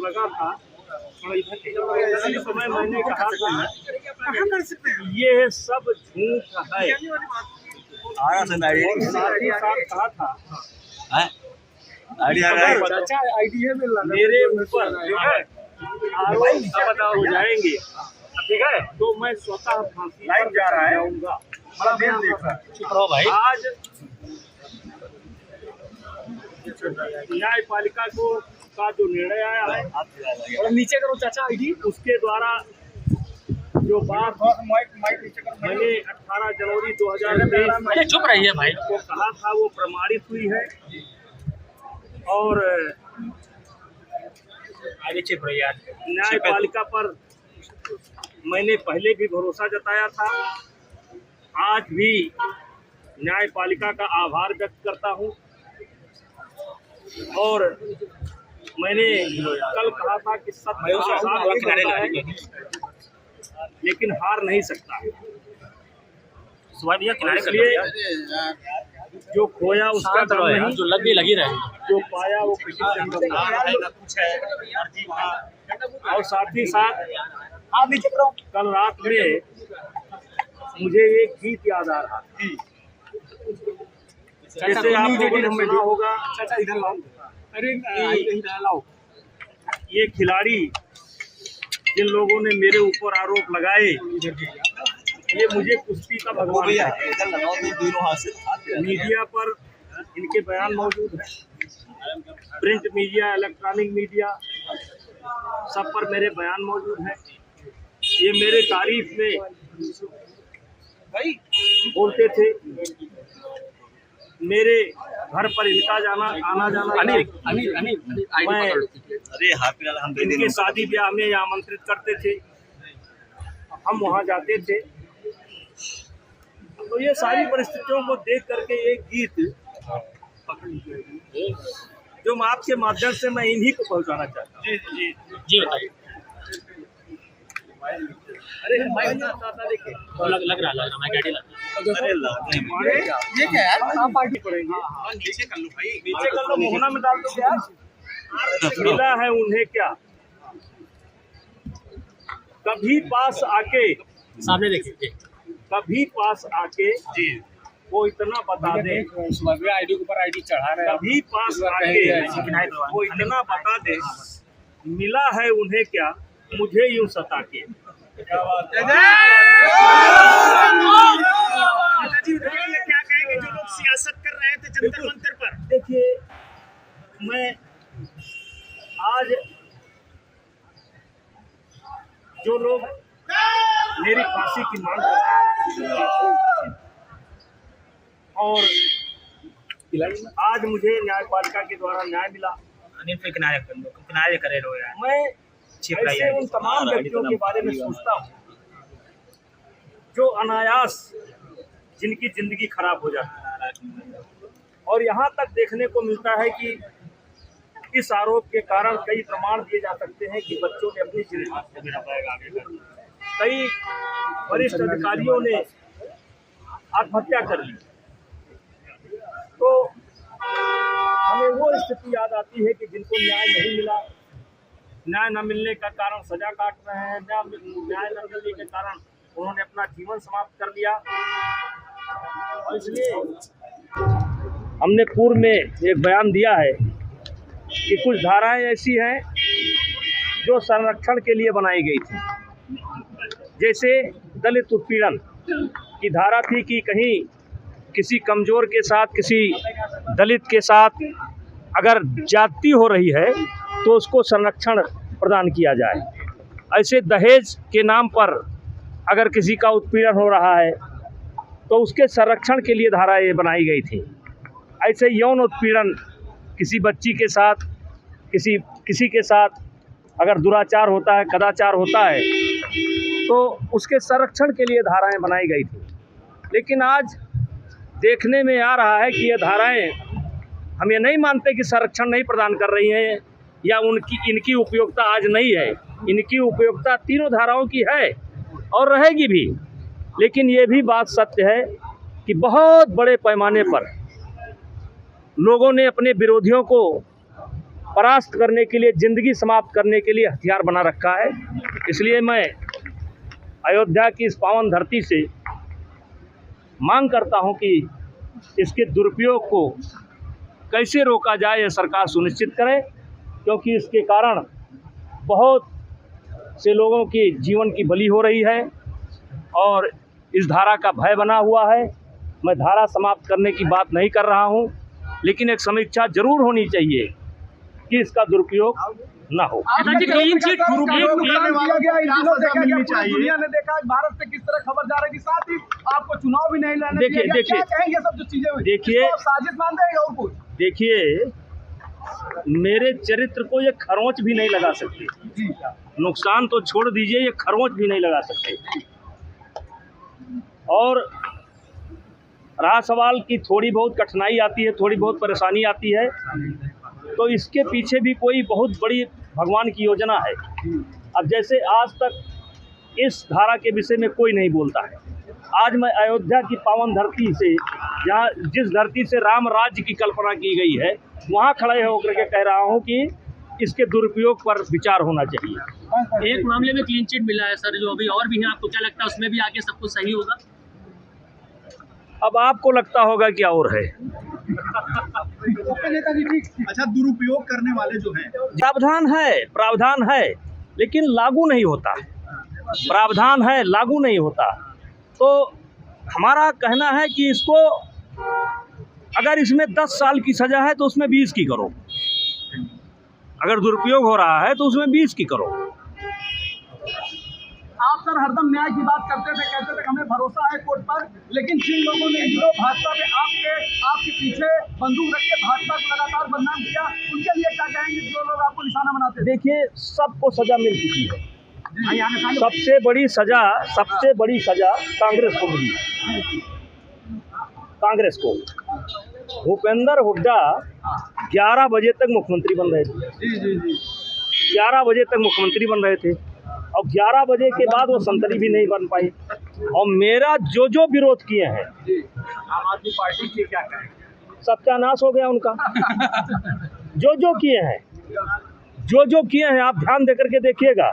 लगा था, इसी समय मैंने कहा था ये सब झूठ है। साथ ही साथ कहा था मेरे ऊपर आरोप हो जाएंगे, ठीक है, तो मैं स्वतः फांसी पर जाऊंगा। आज न्यायपालिका का जो निर्णय आया है, और नीचे करो चाचा आईडी, उसके द्वारा जो बात मैंने 18 जनवरी 2023 चुप रहिए भाई को कहा था वो प्रमाणित हुई है। और न्यायपालिका पर मैंने पहले भी भरोसा जताया था, आज भी न्यायपालिका का आभार व्यक्त करता हूं। और मैंने कल कहा था कि सत्य है, लेकिन हार नहीं सकता। इसलिए जो खोया उसका गम नहीं, जो लगी रहे, जो पाया वो किसी से और साथ ही साथ कल रात में मुझे एक गीत याद आ रहा था, जैसे आप लोगों ने सुना होगा, ये खिलाड़ी जिन लोगों ने मेरे ऊपर आरोप लगाए, ये मुझे कुश्ती का भगवान है। मीडिया पर इनके बयान मौजूद है, प्रिंट मीडिया, इलेक्ट्रॉनिक मीडिया, सब पर मेरे बयान मौजूद है। ये मेरे तारीफ में बोलते थे, मेरे घर पर इनका आना जाना, मैं इनके शादी ब्याह में आमंत्रित करते थे, हम वहाँ जाते थे। तो ये सारी परिस्थितियों को देख करके एक गीत जो मैं आपके माध्यम से मैं इन्हीं को पहुँचाना चाहता हूँ। जी बताइए। अरे देखिए, लग रहा मैं गाड़ी लगा। ये क्या यार, आप पार्टी पड़ेंगे, नीचे कर लो भाई, नीचे कर लो, मोहना में डाल दो। क्या मिला है उन्हें क्या, कभी पास आके, सामने देखिए, कभी पास आके वो इतना बता दे, आईडी के ऊपर आईडी चढ़ा रहे हैं, कभी पास आके वो इतना बता दे, मिला है उन्हें क्या मुझे यूं सता के। क्या कहेंगे जो लोग सियासत कर रहे थे जंतर मंतर पर? देखिए, मैं आज जो लोग मेरी फांसी की मांग कर रहे हैं, और आज मुझे न्यायपालिका के द्वारा न्याय मिला, मैं ऐसे उन तमाम व्यक्तियों के बारे में सोचता हूँ जो अनायास जिनकी जिंदगी खराब हो जाती है। और यहाँ तक देखने को मिलता है कि इस आरोप के कारण कई प्रमाण दिए जा सकते हैं कि बच्चों ने अपनी जिंदगी, कई वरिष्ठ अधिकारियों ने आत्महत्या कर ली। तो हमें वो स्थिति याद आती है कि जिनको न्याय नहीं मिला, न्याय न मिलने का कारण सजा काट रहे हैं, न्याय न मिलने के कारण उन्होंने अपना जीवन समाप्त कर लिया। और इसलिए हमने पूर्व में एक बयान दिया है कि कुछ धाराएं ऐसी हैं जो संरक्षण के लिए बनाई गई थी, जैसे दलित उत्पीड़न की धारा थी कि कहीं किसी कमज़ोर के साथ, किसी दलित के साथ अगर ज्यादती हो रही है तो उसको संरक्षण प्रदान किया जाए। ऐसे दहेज के नाम पर अगर किसी का उत्पीड़न हो रहा है तो उसके संरक्षण के लिए धारा ये बनाई गई थी। ऐसे यौन उत्पीड़न, किसी बच्ची के साथ, किसी के साथ अगर दुराचार होता है, कदाचार होता है, तो उसके संरक्षण के लिए धाराएं बनाई गई थी। लेकिन आज देखने में आ रहा है कि ये धाराएं, हम ये नहीं मानते कि संरक्षण नहीं प्रदान कर रही हैं या इनकी उपयोगिता आज नहीं है। इनकी उपयोगिता तीनों धाराओं की है और रहेगी भी। लेकिन ये भी बात सत्य है कि बहुत बड़े पैमाने पर लोगों ने अपने विरोधियों को परास्त करने के लिए, जिंदगी समाप्त करने के लिए हथियार बना रखा है। इसलिए मैं अयोध्या की इस पावन धरती से मांग करता हूं कि इसके दुरुपयोग को कैसे रोका जाए, यह सरकार सुनिश्चित करे, क्योंकि इसके कारण बहुत से लोगों के जीवन की बलि हो रही है और इस धारा का भय बना हुआ है। मैं धारा समाप्त करने की बात नहीं कर रहा हूं, लेकिन एक समीक्षा जरूर होनी चाहिए कि इसका दुरुपयोग ना हो। क्लीन चिट दुनिया ने देखा भारत से किस तरह खबर जा रही थी, साथ ही आपको चुनाव भी नहीं लड़ने दिया गया। क्या कहेंगे सब जो चीजें हुई? देखिए, इसको आप साजिश मानते हैं और कुछ? देखिए, मेरे चरित्र को ये खरोंच भी नहीं लगा सकते। नुकसान तो छोड़ दीजिए, ये खरोंच भी नहीं लगा सकते। और रहा सवाल कि थोड़ी बहुत कठिनाई आती है, थोड़ी बहुत परेशानी आती है, तो इसके पीछे भी कोई बहुत बड़ी भगवान की योजना है। अब जैसे आज तक इस धारा के विषय में कोई नहीं बोलता है, आज मैं अयोध्या की पावन धरती से, जहाँ जिस धरती से राम राज्य की कल्पना की गई है, वहाँ खड़े होकर के कह रहा हूँ कि इसके दुरुपयोग पर विचार होना चाहिए। एक मामले में क्लीन चिट मिला है सर, जो अभी और भी है, आपको क्या लगता है उसमें भी आगे सब कुछ सही होगा? अब आपको लगता होगा क्या और है। अच्छा, दुरुपयोग करने वाले जो हैं, प्रावधान है लेकिन लागू नहीं होता। प्रावधान है, लागू नहीं होता। तो हमारा कहना है कि इसको, अगर इसमें 10 साल की सज़ा है तो उसमें 20 की करो, अगर दुरुपयोग हो रहा है तो उसमें 20 की करो। आप सर हरदम न्याय की बात करते थे, कहते थे हमें भरोसा है कोर्ट पर, लेकिन जिन लोगों ने भाजपा में आपके पीछे बंदूक रख के भाजपा को लगातार बदनाम किया, उनके लिए क्या कहेंगे जो लोग आपको निशाना बनाते? देखिए, सबको सजा मिल चुकी है। सबसे बड़ी सजा कांग्रेस को मिली। कांग्रेस को भूपेंद्र हुड्डा 11 बजे तक मुख्यमंत्री बन रहे थे। 11 बजे तक मुख्यमंत्री बन रहे थे और 11 बजे के बाद वो संतरी भी नहीं बन पाई। और मेरा जो विरोध किए हैं, आम आदमी पार्टी के क्या कहेंगे? सत्यानाश हो गया उनका। जो किए हैं, आप ध्यान देकर के देखिएगा,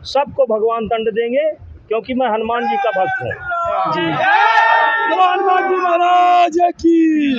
सबको भगवान दंड देंगे, क्योंकि मैं हनुमान जी का भक्त हूँ। हनुमान जी महाराज की।